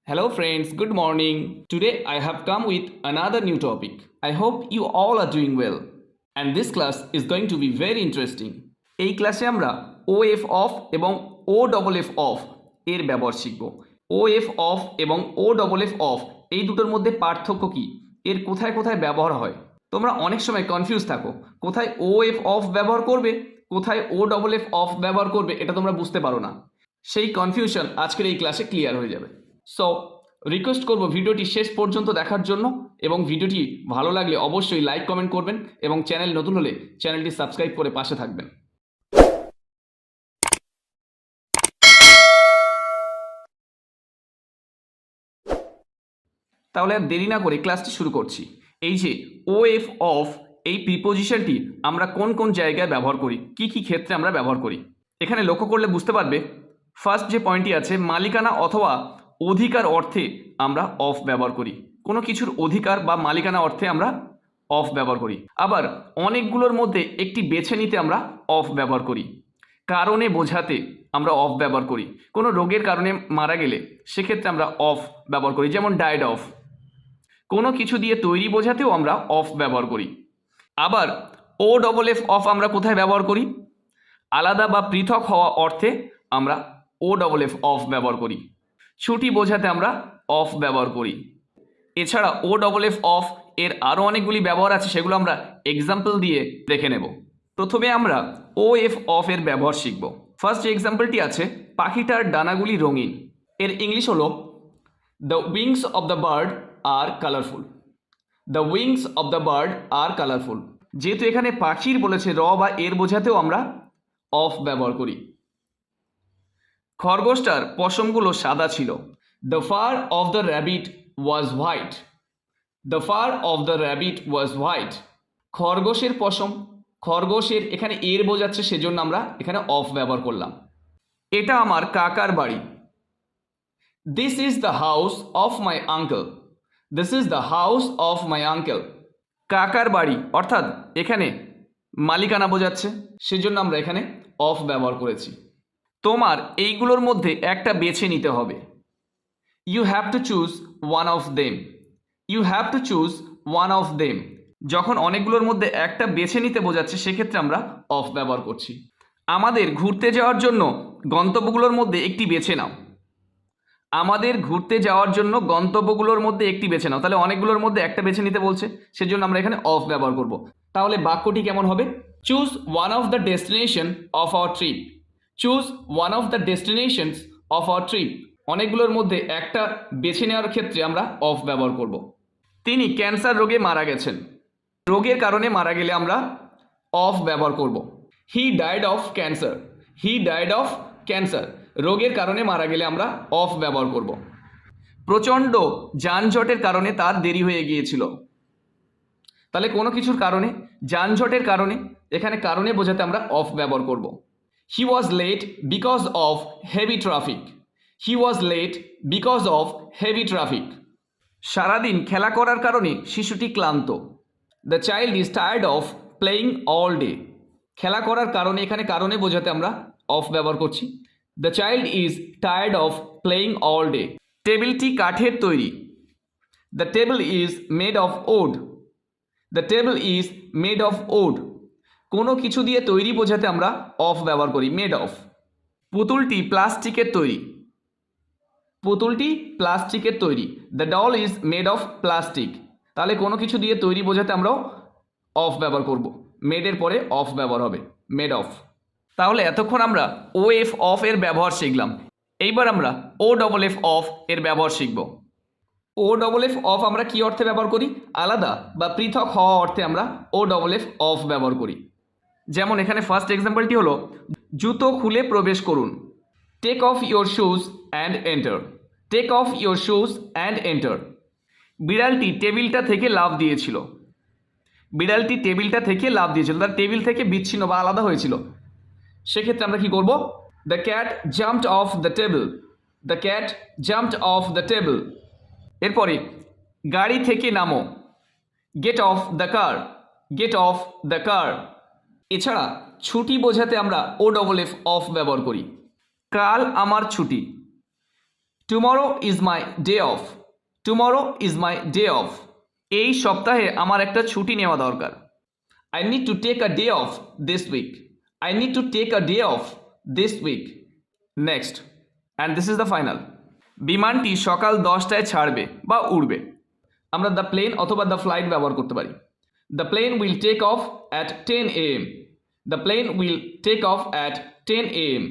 Hello friends, good morning. Today I have come with another new topic. I hope you all are doing well. And this class is going to be very interesting. এই ক্লাসে আমরা OF of এবং OFF of এর ব্যবহার শিখব। OF of এবং OFF of এই দুটোর মধ্যে পার্থক্য কি? এর কোথায় কোথায় ব্যবহার হয়? তোমরা অনেক সময় কনফিউজ থাকো। কোথায় OF অফ ব্যবহার করবে, কোথায় OFF অফ ব্যবহার করবে এটা তোমরা বুঝতে পারো না। সেই কনফিউশন আজকের এই ক্লাসে ক্লিয়ার হয়ে যাবে। সো রিকোয়েস্ট করব ভিডিওটি শেষ পর্যন্ত দেখার জন্য এবং ভিডিওটি ভালো লাগলে অবশ্যই লাইক কমেন্ট করবেন এবং চ্যানেল নতুন হলে চ্যানেলটি সাবস্ক্রাইব করে পাশে থাকবেন। তাহলে আর দেরি না করে ক্লাসটি শুরু করছি। এই যে OF অফ এই প্রিপোজিশনটি আমরা কোন কোন জায়গায় ব্যবহার করি, কি কি ক্ষেত্রে আমরা ব্যবহার করি, এখানে লক্ষ্য করলে বুঝতে পারবে। ফার্স্ট যে পয়েন্টটি আছে, মালিকানা অথবা অধিকার অর্থে আমরা অফ ব্যবহার করি। কোনো কিছুর অধিকার বা মালিকানা অর্থে আমরা অফ ব্যবহার করি। আবার অনেকগুলোর মধ্যে একটি বেছে নিতে আমরা অফ ব্যবহার করি। কারণে বোঝাতে আমরা অফ ব্যবহার করি। কোনো রোগের কারণে মারা গেলে সেক্ষেত্রে আমরা অফ ব্যবহার করি, যেমন ডায়েড অফ। কোনো কিছু দিয়ে তৈরি বোঝাতেও আমরা অফ ব্যবহার করি। আবার OFF অফ আমরা কোথায় ব্যবহার করি? আলাদা বা পৃথক হওয়া অর্থে আমরা OFF অফ ব্যবহার করি। ছুটি বোঝাতে আমরা অফ ব্যবহার করি। এছাড়া OFF অফ এর আরও অনেকগুলি ব্যবহার আছে, সেগুলো আমরা এক্সাম্পল দিয়ে দেখে নেব। প্রথমে আমরা OF অফ এর ব্যবহার শিখব। ফার্স্ট যে এক্সাম্পলটি আছে, পাখিটার ডানাগুলি রঙিন। এর ইংলিশ হলো the wings of the bird are colourful. The wings of the bird are colourful. যেহেতু এখানে পাখির বলেছে, র বা এর বোঝাতেও আমরা অফ ব্যবহার করি। খরগোশটার পশমগুলো সাদা ছিল। The fur of the rabbit was white. The fur of the rabbit was white. খরগোশের পশম, খরগোশের এখানে এর বোঝাচ্ছে, সেজন্য আমরা এখানে অফ ব্যবহার করলাম। এটা আমার কাকার বাড়ি। This is the house of my uncle. This is the house of my uncle. কাকার বাড়ি অর্থাৎ এখানে মালিকানা বোঝাচ্ছে, সেজন্য আমরা এখানে অফ ব্যবহার করেছি। তোমার এইগুলোর মধ্যে একটা বেছে নিতে হবে। You have to choose one of them. You have to choose one of them. যখন অনেকগুলোর মধ্যে একটা বেছে নিতে বোঝাচ্ছে, সেক্ষেত্রে আমরা অফ ব্যবহার করছি। আমাদের ঘুরতে যাওয়ার জন্য গন্তব্যগুলোর মধ্যে একটি বেছে নাও। আমাদের ঘুরতে যাওয়ার জন্য গন্তব্যগুলোর মধ্যে একটি বেছে নাও। তাহলে অনেকগুলোর মধ্যে একটা বেছে নিতে বলছে, সেজন্য আমরা এখানে অফ ব্যবহার করব। তাহলে বাক্যটি কেমন হবে? Choose one of the destination of our trip. Choose one of the destinations of our trip. অনেকগুলোর মধ্যে একটা বেছে নেওয়ার ক্ষেত্রে আমরা অফ ব্যবহার করব। তিনি ক্যান্সার রোগে মারা গেছেন। রোগের কারণে মারা গেলে আমরা অফ ব্যবহার করব। He died of cancer. He died of cancer. রোগের কারণে মারা গেলে আমরা অফ ব্যবহার করব। প্রচণ্ড যানজটের কারণে তার দেরি হয়ে গিয়েছিল। তাহলে কোনো কিছুর কারণে, যানজটের কারণে, এখানে কারণে বোঝাতে আমরা অফ ব্যবহার করব। He was late because of heavy traffic. He was late because of heavy traffic. সারাদিন খেলা করার কারণে শিশুটি ক্লান্ত। The child is tired of playing all day. খেলা করার কারণে, এখানে কারণে বোঝাতে আমরা অফ ব্যবহার করছি। The child is tired of playing all day. টেবিলটি কাঠের তৈরি। The table is made of wood. The table is made of wood. কোনো কিছু দিয়ে তৈরি বোঝাতে আমরা অফ ব্যবহার করি, মেড অফ। পুতুলটি প্লাস্টিকের তৈরি। পুতুলটি প্লাস্টিকের তৈরি। The doll is made of plastic. তাহলে কোনো কিছু দিয়ে তৈরি বোঝাতে আমরাও অফ ব্যবহার করব। মেডের পরে অফ ব্যবহার হবে, মেড অফ। তাহলে এতক্ষণ আমরা OF অফ এর ব্যবহার শিখলাম। এইবার আমরা OFF অফ এর ব্যবহার শিখব। OFF অফ আমরা কি অর্থে ব্যবহার করি? আলাদা বা পৃথক হওয়া অর্থে আমরা OFF অফ ব্যবহার করি। যেমন এখানে ফার্স্ট এক্সাম্পলটি হলো, জুতো খুলে প্রবেশ করুন। Take off your shoes and enter. Take off your shoes and enter. বিড়ালটি টেবিলটা থেকে লাফ দিয়েছিল। বিড়ালটি টেবিলটা থেকে লাফ দিয়েছিল, তার টেবিল থেকে বিচ্ছিন্ন বা আলাদা হয়েছিল। সেক্ষেত্রে আমরা কি করব? The cat jumped off the table. The cat jumped off the table. এরপরে গাড়ি থেকে নামো। Get off the car. Get off the car. এছাড়া ছুটি বোঝাতে আমরা OFF অফ ব্যবহার করি। কাল আমার ছুটি। Tomorrow is my day off, tomorrow is my day off, এই সপ্তাহে আমার একটা ছুটি নেওয়া দরকার। I need to take a day off this week, I need to take a day off this week. Next and this is the final, বিমানটি সকাল 10টায় ছাড়বে বা উড়বে। আমরা দ্য প্লেন অথবা দ্য ফ্লাইট ব্যবহার করতে পারি। The plane will take off at 10 AM, the plane will take off at 10 AM।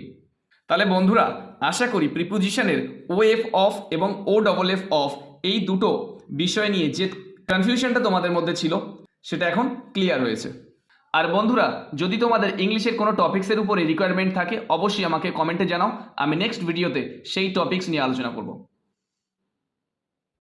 তাহলে বন্ধুরা আশা করি প্রিপোজিশনের ওএফ অফ এবং ও ডবল এফ অফ এই দুটো বিষয় নিয়ে যে কনফিউশনটা তোমাদের মধ্যে ছিল সেটা এখন ক্লিয়ার হয়েছে। আর বন্ধুরা যদি তোমাদের ইংলিশের কোনো টপিক্সের উপরে রিকোয়ারমেন্ট থাকে অবশ্যই আমাকে কমেন্টে জানাও, আমি নেক্সট ভিডিওতে সেই টপিক্স নিয়ে আলোচনা করব।